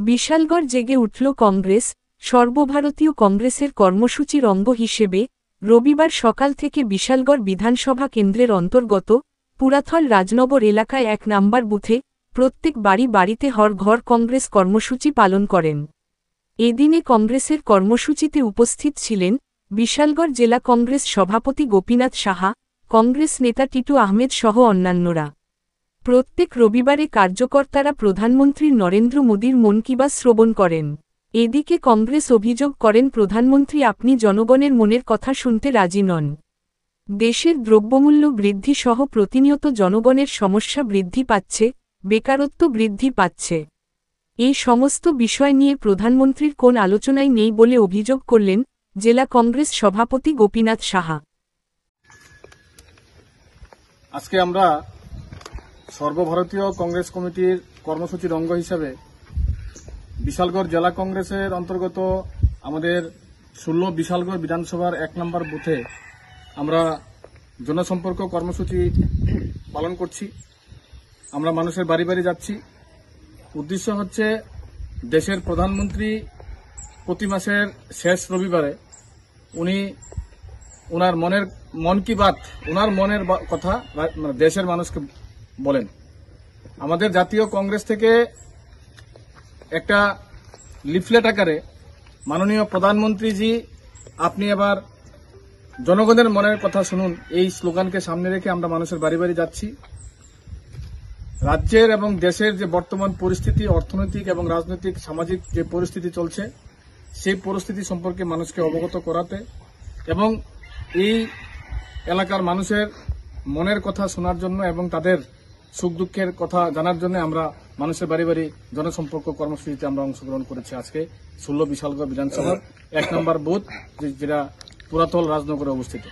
বিশালগড় জেগে উঠল কংগ্রেস। সর্বভারতীয় কংগ্রেসের কর্মসূচির অঙ্গ হিসেবে রবিবার সকাল থেকে বিশালগড় বিধানসভা কেন্দ্রের অন্তর্গত পুরাথল রাজনগর এলাকায় ১ নম্বর বুথে প্রত্যেক বাড়িতে হর ঘর কংগ্রেস কর্মসূচি পালন করেন। এদিনে কংগ্রেসের কর্মসূচিতে উপস্থিত ছিলেন বিশালগড় জেলা কংগ্রেস সভাপতি গোপীনাথ সাহা, কংগ্রেস নেতা টিটু আহমেদ সহ অন্যান্যরা। প্রত্যেক রবিবারে কার্যকর্তারা প্রধানমন্ত্রী নরেন্দ্র মোদীর মন কি বাত শ্রবণ করেন। এদিকে কংগ্রেস অভিযোগ করেন প্রধানমন্ত্রী আপনি জনগণের মনের কথা শুনতে রাজি নন। দেশের দ্রব্যমূল্য বৃদ্ধি সহ প্রতিনিয়ত জনগণের সমস্যা বৃদ্ধি পাচ্ছে, বেকারত্ব বৃদ্ধি পাচ্ছে। এই সমস্ত বিষয় নিয়ে প্রধানমন্ত্রীর কোন আলোচনাই নেই বলে অভিযোগ করলেন জেলা কংগ্রেস সভাপতি গোপীনাথ সাহা। আজকে আমরা সর্বভারতীয় কংগ্রেস কমিটির কর্মসূচির অঙ্গ হিসাবে বিশালগড় জেলা কংগ্রেসের অন্তর্গত আমাদের ১৬ বিশালগড় বিধানসভার ১ নম্বর বুথে আমরা জনসম্পর্ক কর্মসূচি পালন করছি। আমরা মানুষের বাড়ি বাড়ি যাচ্ছি। উদ্দেশ্য হচ্ছে দেশের প্রধানমন্ত্রী প্রতি মাসের শেষ রবিবারে উনি ওনার মন কি বাত, ওনার মনের কথা দেশের মানুষকে বলেন। আমাদের জাতীয় কংগ্রেস থেকে একটা লিফলেট আকারে মাননীয় প্রধানমন্ত্রীজি আপনি এবার জনগণের মনের কথা শুনুন, এই স্লোগানকে সামনে রেখে আমরা মানুষের বাড়ি বাড়ি যাচ্ছি। রাজ্যের এবং দেশের যে বর্তমান পরিস্থিতি, অর্থনৈতিক এবং রাজনৈতিক সামাজিক যে পরিস্থিতি চলছে, সেই পরিস্থিতি সম্পর্কে মানুষকে অবগত করাতে এবং এই এলাকার মানুষের মনের কথা শোনার জন্য এবং তাদের সুখ দুঃখের কথা জানার জন্য আমরা মানুষের বাড়ি বাড়ি জনসম্পর্ক কর্মসূচিতে আমরা অংশগ্রহণ করেছি। আজকে ১৬ বিশালগড় বিধানসভার ১ নম্বর বুথ, যেটা পুরাতল রাজনগরে অবস্থিত।